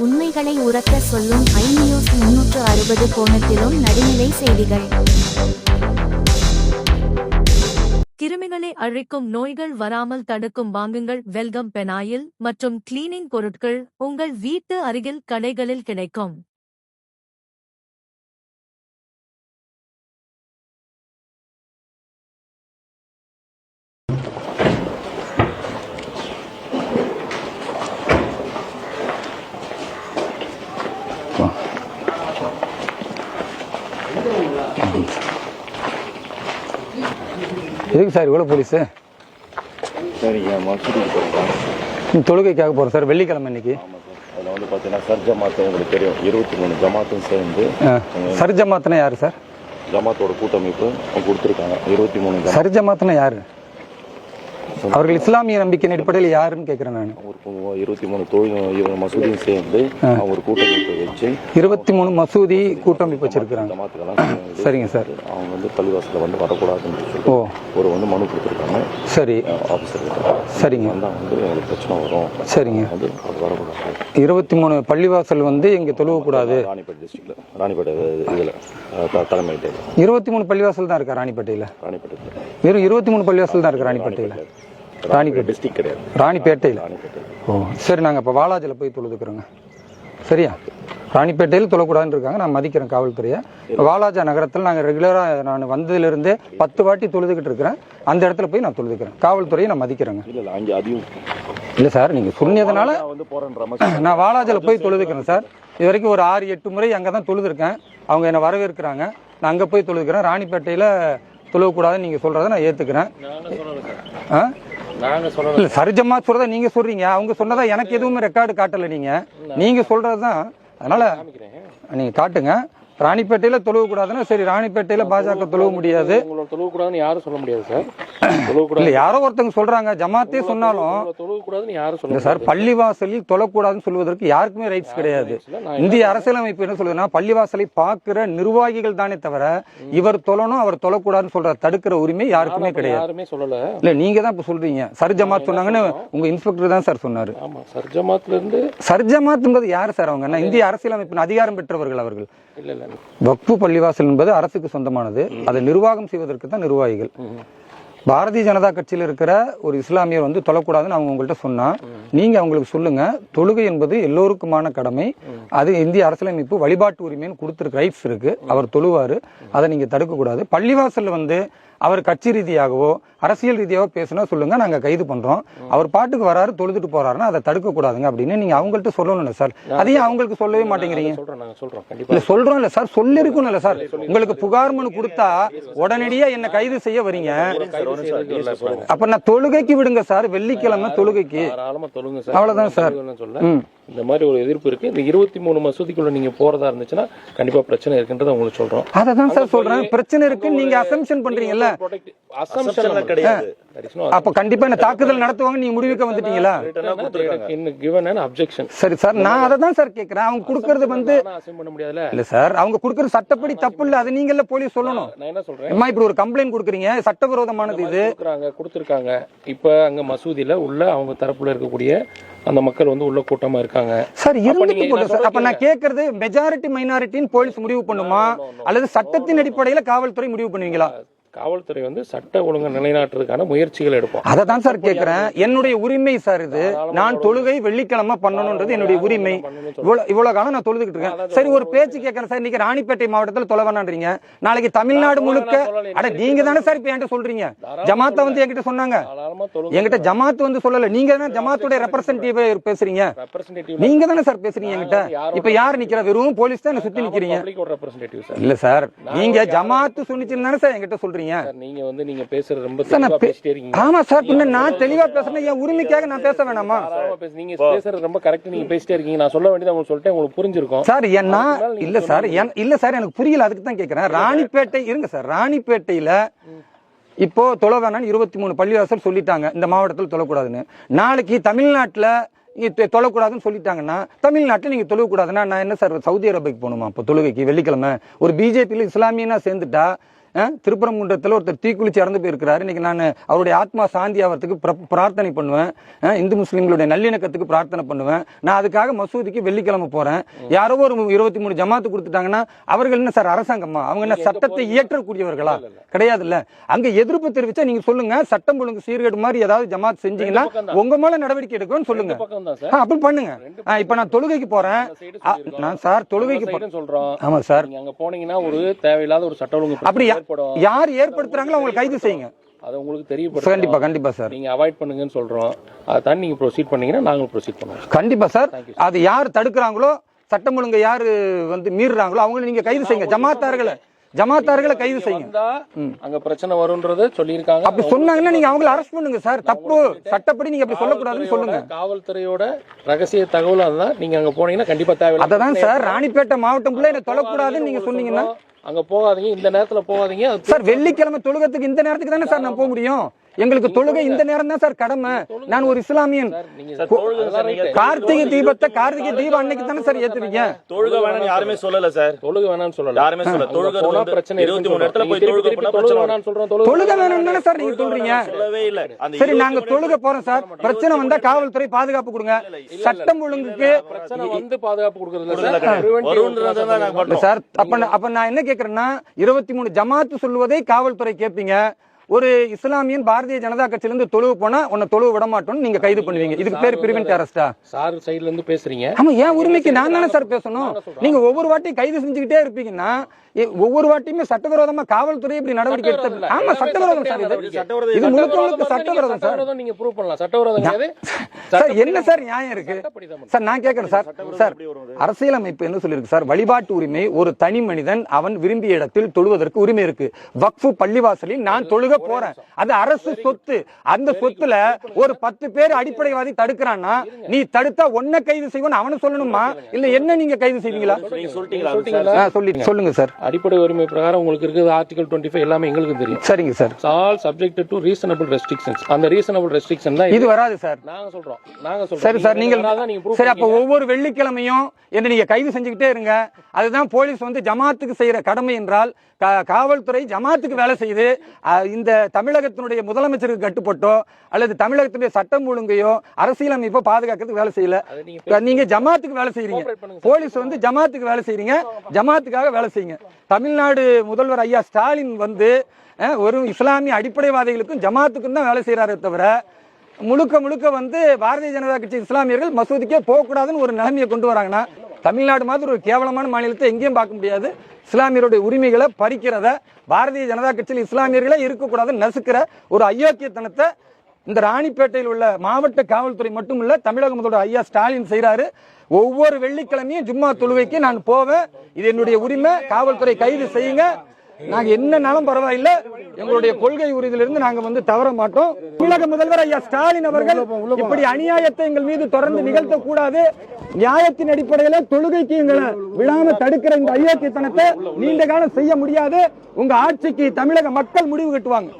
உண்மைகளை உரக்க சொல்லும் iNews 360 கோணத்திலும் நடுநிலை செய்திகள். கிருமிகளை அழிக்கும் நோய்கள் வராமல் தடுக்கும் வாங்குங்கள் வெல்கம் பெனாயில் மற்றும் கிளீனிங் பொருட்கள் உங்கள் வீட்டு அருகில் கடைகளில் கிடைக்கும். எதுக்கு சார் இவ்வளோ போலீஸு? சார் இங்கே மசூதிக்கு போகிறோம். தொழுகைக்காக போகிறோம் சார், வெள்ளிக்கிழமை இன்னைக்கு. ஆமாம் சார். அதில் வந்து பார்த்தீங்கன்னா சர் ஜமாத்து உங்களுக்கு தெரியும், 23 ஜமாத்தும் சேர்ந்து. சர் ஜமாத்துனா யார் சார்? ஜமாத்தோட கூட்டமைப்பு அவங்க கொடுத்துருக்காங்க 23. சர் ஜமாத்துனா யார்? அவர்கள் இஸ்லாமிய நம்பிக்கையின் அடிப்படையில் யாருன்னு கேட்குறேன் நான். ஒரு 23 மசூதியும் சேர்ந்து அவங்க ஒரு கூட்டமைப்பு வச்சு 23 மசூதி கூட்டமைப்பு வச்சிருக்கிறாங்க. ஜமாத்துக்கெல்லாம் சரிங்க சார். அவங்க வந்து பள்ளிவாசலில் வந்து வரக்கூடாதுன்னு சொல்லி ஒரு வந்து மனு கொடுத்துருக்காங்க. சரி ஆஃபீஸர். சரிங்க. வந்தால் வந்து எங்களுக்கு பிரச்சனை வரும். சரிங்க. வந்து அது வரக்கூடாது. 23 பள்ளிவாசல் வந்து இங்கே தொழுவக்கூடாது. ராணிப்பேட்டை டிஸ்ட்ரிக்டில், ராணிப்பேட்டை இதில் தலைமையில் 23 பள்ளிவாசல் தான் இருக்கா ராணிப்பேட்டையில்? ராணிப்பேட்டையில் வெறும் 23 பள்ளிவாசல் தான் இருக்கு ராணிப்பேட்டையில். ராணிப்பேட்டை டிஸ்ட்ரிக்ட் கிடையாது, ராணிப்பேட்டையில். ஓ சரி, நாங்கள் இப்போ வாலாஜில் போய் தொழுதுக்கிறோங்க. சரியா? ராணிப்பேட்டையில் தொழக்கூடாதுன்னு இருக்காங்க. நான் மதிக்கிறேன் காவல்துறையை. வாலாஜா நகரத்தில் நாங்கள் ரெகுலராக நான் வந்ததுலேருந்தே 10 வாட்டி தொழுதுகிட்டு இருக்கிறேன். அந்த இடத்துல போய் நான் தொழுதுக்கிறேன். காவல்துறையை நான் மதிக்கிறேங்க. இல்லை சார், நீங்கள் சொன்னதுனால நான் வாலாஜில் போய் தொழுதுக்கிறேன் சார். இது வரைக்கும் ஒரு 6-8 முறை அங்கே தான் தொழுதுருக்கேன். அவங்க என்னை வரவேற்கிறாங்க. நான் அங்கே போய் தொழுதுக்கிறேன். ராணிப்பேட்டையில் தொழுவக்கூடாதுன்னு நீங்கள் சொல்கிறத நான் ஏற்றுக்கிறேன். இல்ல சர் ஜமாத் சொல்றத நீங்க சொல்றீங்க, அவங்க சொன்னதா எனக்கு எதுவுமே ரெக்கார்டு காட்டல. நீங்க சொல்றதுதான், அதனால நீங்க காட்டுங்க. ராணிப்பேட்டையில தொழுவ கூடாதுன்னா சரி, ராணிப்பேட்டையில பாஜக தொழுவ முடியாது. தொழுவக்கூடாதுன்னு யாரும் சொல்ல முடியாது சார். இல்ல யாரோ ஒருத்தவங்க சொல்றாங்க, ஜமாத்தே சொன்னாலும் தொழுவக்கூடாதுன்னு யாரும் சொல்ல. சார் பள்ளிவாசலில் தொழக்கூடாதுன்னு சொல்வதற்கு யாருக்குமே ரைட்ஸ் கிடையாது. இந்திய அரசியலமைப்பு என்ன சொல்லுதுன்னா, பள்ளிவாசலை பார்க்கிற நிர்வாகிகள் தானே தவிர இவர் தொழணும் அவர் தொழக்கூடாதுன்னு சொல்ற தடுக்கிற உரிமை யாருக்குமே கிடையாது. யாருமே சொல்லல. இல்ல நீங்க தான் இப்ப சொல்றீங்க சர் ஜமாத் சொன்னாங்கன்னு. உங்க இன்ஸ்பெக்டர் தான் சார் சொன்னாரு. ஆமா, சர் ஜமாத்ல இருந்து. சர் ஜமாத் என்பது யாரு சார்? அவங்க இந்திய அரசியலமைப்பின் அதிகாரம் பெற்றவர்கள் அவர்கள். இல்ல இல்ல, வக்ஃபு பள்ளிவாசல் என்பது அரசுக்கு சொந்தமானது. அதை நிர்வாகம் செய்வதற்கு தான் நிர்வாகிகள். பாரதிய ஜனதா கட்சியில் இருக்கிற ஒரு இஸ்லாமியர் வந்து தொழக்கூடாதுன்னு அவங்க உங்கள்கிட்ட சொன்னா நீங்க அவங்களுக்கு சொல்லுங்க, தொழுகை என்பது எல்லோருக்குமான கடமை. அது இந்திய அரசியலமைப்பு வழிபாட்டு உரிமைன்னு கொடுத்துருக்கு, ரைட்ஸ் இருக்கு. அவர் தொழுவாரு, அதை நீங்க தடுக்க கூடாது. பள்ளிவாசல் வந்து அவர் கட்சி ரீதியாகவோ அரசியல் ரீதியாகவோ பேசினா சொல்லுங்க, நாங்க கைது பண்றோம். அவர் பாட்டுக்கு வராரு தொழுதுட்டு போறாருன்னா அதை தடுக்க கூடாதுங்க அப்படின்னு நீங்க அவங்கள்ட்ட சொல்லணும் சார். அதையும் அவங்களுக்கு சொல்லவே மாட்டேங்கிறீங்க. இல்ல சொல்றோம் இல்ல சார், சொல்லிருக்கும் இல்ல சார். உங்களுக்கு புகார் மனு கொடுத்தா உடனடியா என்ன கைது செய்ய வரீங்க. அப்ப நான் தொழுகைக்கு விடுங்க சார், வெள்ளிக்கிழமை தொழுகைக்கு அவ்வளவுதான் சார். இந்த மாதிரி ஒரு எதிர்ப்பு இருக்கு. இந்த 23 மசூதிக்குள்ள நீங்க போறதா இருந்துச்சுன்னா கண்டிப்பா பிரச்சனை இருக்குன்றத உங்களுக்கு சொல்றோம். அதான் சார் சொல்றேன், பிரச்சனை இருக்கு. நீங்க அசம்ஷன் பண்றீங்கல்ல. அப்ப கண்டிப்பா என்ன தாக்குதல் நடத்துவாங்க நீங்க முடிவுக்கு வந்துட்டீங்களா? சரி சார், நான் அதை தான் சார் கேக்குறேன். அவங்க குடுக்கறது வந்து இல்ல சார், அவங்க குடுக்கறது சட்டப்படி தப்பு இல்ல. அது நீங்க போலீஸ் சொல்லணும். நான் என்ன சொல்றேன், இப்படி ஒரு கம்ப்ளைண்ட் குடுக்குறீங்க, சட்டவிரோதமானது இது. கொடுத்திருக்காங்க. இப்ப அங்க மசூதியில உள்ள அவங்க தரப்புல இருக்கக்கூடிய அந்த மக்கள் வந்து உள்ள கூட்டமா இருக்காங்க சார். அப்ப நான் கேக்குறது மெஜாரிட்டி மைனாரிட்டின்னு போலீஸ் முடிவு பண்ணுமா அல்லது சட்டத்தின் அடிப்படையில காவல்துறை முடிவு பண்ணுவீங்களா? காவல்துறை வந்து சட்ட ஒழுங்கை நிலைநாட்டுறதுக்கான முயற்சிகள் எடுப்போம். அதை தான் சார் கேட்கிறேன். என்னுடைய உரிமை சார் இது. நான் தொழுகை வெள்ளிக்கிழமை பண்ணணும்ன்றது என்னுடைய உரிமை. இவ்வளவு காலம் நான் தொழுதுகிட்டு இருக்கேன். சரி, ஒரு பேச்சு கேட்கறேன் சார். இன்னைக்கு ராணிப்பேட்டை மாவட்டத்தில் தொலை வேணான்றீங்க, நாளைக்கு தமிழ்நாடு முழுக்க. அட நீங்க தானே சார் இப்ப என்கிட்ட சொல்றீங்க. ஜமாத்த வந்து என்கிட்ட சொன்னாங்க. என்கிட்ட ஜமாத் வந்து சொல்லல, நீங்க தானே ஜமாத்துடைய ரெப்ரசன்டேட்டிவ் பேசுறீங்க. நீங்க தானே சார் பேசுறீங்க என்கிட்ட. இப்ப யாரு நிக்கிற? வெறும் போலீஸ் தான் சுத்தி நிக்கிறீங்க. இல்ல சார், நீங்க ஜமாத்து சொன்னிச்சுன்னு தானே சார் என்கிட்ட சொல்றீங்க. நீங்க வந்து நீங்க பேசுறது ரொம்ப தெளிவா பேசிட்டே இருக்கீங்க. ஆமா சார், பின்ன நான் தெளிவா பேசுறேன். என் உரிமைக்காக நான் பேச வேணாமா? நீங்க பேசுறது ரொம்ப கரெக்ட். நீங்க பேசிட்டே இருக்கீங்க. நான் சொல்ல வேண்டியது உங்களுக்கு சொல்லிட்டேன், உங்களுக்கு புரிஞ்சிருக்கும் சார். என்ன இல்ல சார், இல்ல சார் எனக்கு புரியல. அதுக்கு தான் கேக்குறேன். ராணிப்பேட்டை இருங்க சார். ராணிப்பேட்டையில இப்போ தொழ வேணான்னு 23 பள்ளிவாசல் சொல்லிட்டாங்க இந்த மாவட்டத்தில் தொழக்கூடாதுன்னு. நாளைக்கு தமிழ்நாட்டுல தொழக்கூடாதுன்னு சொல்லிட்டாங்கன்னா தமிழ்நாட்டில் நீங்க தொழக்கூடாதுன்னா நான் என்ன சார் சவுதி அரேபியாவுக்கு போகணுமா? இப்போ தொழுகைக்கு வெள்ளிக்கிழமை ஒரு பிஜேபியில் இஸ்லாமியனா சேர்ந்துட்டா திருப்பரங்குன்றத்தில் ஒருத்தர் தீக்குளிச்சு இறந்து போயிருக்கிறாரு. இன்னைக்கு நான் அவருடைய ஆத்மா சாந்தி ஆகிறதுக்கு பிரார்த்தனை பண்ணுவேன். இந்து முஸ்லீம்களுடைய நல்லிணக்கத்துக்கு பிரார்த்தனை பண்ணுவேன். நான் அதுக்காக மசூதிக்கு வெள்ளிக்கிழமை போறேன். யாரோ ஒரு 23 ஜமாத்து கொடுத்துட்டாங்கன்னா அவர்கள் என்ன சார் அரசாங்கமா? அவங்க என்ன சட்டத்தை இயற்றக்கூடியவர்களா? கிடையாது இல்ல. அங்க எதிர்ப்பு தெரிவிச்சா நீங்க சொல்லுங்க, சட்டம் ஒழுங்கு சீர்கேடு மாதிரி ஏதாவது ஜமாத் செஞ்சீங்கன்னா உங்க மேல நடவடிக்கை எடுக்கணும்னு சொல்லுங்க. அப்படி பண்ணுங்க. இப்ப நான் தொழுகைக்கு போறேன். நான் சார் தொழுகைக்கு போறேன் சொல்றோம். ஆமா சார். அங்க போனீங்கன்னா ஒரு தேவையில்லாத ஒரு சட்ட ஒழுங்கு அப்படி யார் ஏற்படுத்துறாங்களோ அவங்களை கைது செய்யுங்க. அது உங்களுக்கு தெரியப்படுத்தும். கண்டிப்பா கண்டிப்பா சார். நீங்க அவாய்ட் பண்ணுங்கன்னு சொல்றோம். அதை நீங்க ப்ரொசீட் பண்ணீங்கன்னா நாங்களும் ப்ரொசீட் பண்ணுவோம். கண்டிப்பா சார். அது யார் தடுக்கிறாங்களோ, சட்டம் ஒழுங்கு யாரு மீறுறாங்களோ அவங்களை நீங்க கைது செய்யுங்க. ஜமாத்தார்களை கைது செய்யுங்க. அங்க பிரச்சனை வரும்ன்றத சொல்லியிருக்காங்க. அப்படி சொன்னாங்கன்னா நீங்க அவங்களை அரெஸ்ட் பண்ணுங்க சார். தப்பு சட்டப்படி நீங்க அப்படி சொல்லக்கூடாதுன்னு சொல்லுங்க. காவல்துறையோட ரகசிய தகவல் அதுதான். நீங்க அங்க போனீங்கன்னா கண்டிப்பா தேவை. அதான் சார், ராணிப்பேட்டை மாவட்டம் என்ன தொழக்கூடாதுன்னு நீங்க சொன்னீங்கன்னா அங்க போகாதீங்க, இந்த நேரத்துல போகாதீங்க சார். வெள்ளிக்கிழமை தொழுகத்துக்கு இந்த நேரத்துக்கு தானே சார் நான் போக முடியும்? எங்களுக்கு தொழுகை இந்த நேரம் தான் சார் கடமை. நான் ஒரு இஸ்லாமியன். கார்த்திகை தீபம் அன்னைக்கு தானே சார் ஏத்துவீங்க. தொழுகை வேணாம்னு யாருமே சொல்லல சார். தொழுகை வேணாம்னு சொல்லல. யாருமே சொல்லல. தொழுகை போனா பிரச்சனை. 23 இடத்துல போய் தொழுகை போனா பிரச்சனை வேணாம்னு சொல்றோம். தொழுகை வேணும்னு தானே சார் நீங்க சொல்றீங்க. சொல்லவே இல்ல. சரி, நாங்க தொழுகை போறோம் சார். பிரச்சனை வந்தா காவல்துறை பாதுகாப்பு கொடுங்க. சட்டம் ஒழுங்குக்கு பிரச்சனை வந்து பாதுகாப்பு கொடுக்கறது சார். அப்ப நான் என்ன கேக்குறேன்னா, 23 ஜமாத்து சொல்வதை காவல்துறை கேட்பீங்க. ஒரு இஸ்லாமியன் பாரதிய ஜனதா கட்சியிலிருந்து தொழுவு போனா உன்னை தொழுவு விட மாட்டோம்னு நீங்க கைது பண்ணுவீங்க. இதுக்கு பேர் பிரிவென்ட் அரெஸ்டா? சார் சைடுல இருந்து பேசுறீங்க. ஆமா, ஏன் உரிமைக்கு நான் தானே சார் பேசணும். நீங்க ஒவ்வொரு வாட்டியும் கைது செஞ்சுக்கிட்டே இருப்பீங்கன்னா ஒவ்வொரு வாட்டியுமே சட்டவிரோதமா காவல்துறை இப்படி நடவடிக்கை எடுத்து. ஆமா, சட்டவிரோதம் சார். இது முழுக்க முழுக்க சட்டவிரோதம் சார். நீங்க ப்ரூவ் பண்ணலாம். சட்டவிரோதம் சார். என்ன சார் நியாயம் இருக்கு சார்? நான் கேட்கிறேன் சார். சார், அரசியலமைப்பு என்ன சொல்லிருக்கு சார்? வழிபாட்டு உரிமை. ஒரு தனி மனிதன் அவன் விரும்பிய இடத்தில் தொழுவதற்கு உரிமை இருக்கு. வக்ஃபு பள்ளிவாசலில் நான் தொழுக போறேன். அது அரசு சொத்து. அந்த சொத்துல ஒரு 10 பேர் அடிப்படைவாதி தடுக்கிறான்னா நீ தடுத்தா ஒன்ன கைது செய்வோம் அவனை சொல்லணுமா? இல்ல என்ன நீங்க கைது செய்வீங்களா? சொல்லுங்க சார். அடிப்படை உரிமை பிரகாரம் உங்களுக்கு இருக்குது ஆர்டிகல் 25 எல்லாமே எங்களுக்கு தெரியும். சரிங்க sir. All subject to reasonable restrictions. அந்த ரீசனபிள் ரெஸ்ட்ரிக்ஷன் தான் இது வராது சார். நாங்க சொல்றோம். சரி சார், நீங்க சரி. அப்ப ஒவ்வொரு வெள்ளிக்கிழமையும் என்ன நீங்க கைது செஞ்சுக்கிட்டே இருங்க. அதுதான் போலீஸ் வந்து ஜமாத்துக்கு செய்யற கடமை என்றால் காவல்துறை ஜமாத்துக்கு வேலை செய்யுது. இந்த தமிழகத்தினுடைய முதலமைச்சருக்கு கட்டுப்பட்டோ அல்லது தமிழகத்தினுடைய சட்டம் ஒழுங்கையோ அரசியலமைப்போ பாதுகாக்கிறதுக்கு வேலை செய்யல. நீங்க ஜமாத்துக்கு வேலை செய்யறீங்க. போலீஸ் வந்து ஜமாத்துக்கு வேலை செய்யறீங்க. ஜமாத்துக்காக வேலை செய்யுங்க. தமிழ்நாடு முதல்வர் ஐயா ஸ்டாலின் வந்து ஒரு இஸ்லாமிய அடிப்படைவாதிகளுக்கும் ஜமாத்துக்கும் தான் வேலை செய்யறாரே தவிர முழுக்க வந்து பாரதிய ஜனதா கட்சி இஸ்லாமியர்கள் மசூதிக்கே போகக்கூடாதுன்னு ஒரு நிலைமையை கொண்டு வராங்கன்னா, தமிழ்நாடு மாதிரி ஒரு கேவலமான மாநிலத்தை எங்கேயும் பார்க்க முடியாது. இஸ்லாமியருடைய உரிமைகளை பறிக்கிறத, பாரதிய ஜனதா கட்சியில் இஸ்லாமியர்களே இருக்கக்கூடாதுன்னு நசுக்கிற ஒரு அயோக்கியத்தனத்தை இந்த ராணிப்பேட்டையில் உள்ள மாவட்ட காவல்துறை மட்டுமல்ல, தமிழக முதல்வர் ஐயா ஸ்டாலின் செய்யறாரு. ஒவ்வொரு வெள்ளிக்கிழமையும் ஜும்மா தொழுகைக்கு நான் போவேன். இது என்னுடைய உரிமை. காவல்துறை கைது செய்யுங்க. நாங்க என்னன்னாலும் பரவாயில்ல. எங்களுடைய கொள்கை உறுதியிலிருந்து நாங்க வந்து தவற மாட்டோம். தமிழக முதல்வர் ஐயா ஸ்டாலின் அவர்கள் இப்படி அநியாயத்தை எங்கள் மீது தொடர்ந்து நிகழ்த்த கூடாது. நியாயத்தின் அடிப்படையில தொழுகைக்கு எங்களை விழாம தடுக்கிற இந்த அயோக்கியத்தனத்தை நீண்ட காலம் செய்ய முடியாது. உங்க ஆட்சிக்கு தமிழக மக்கள் முடிவு கட்டுவாங்க.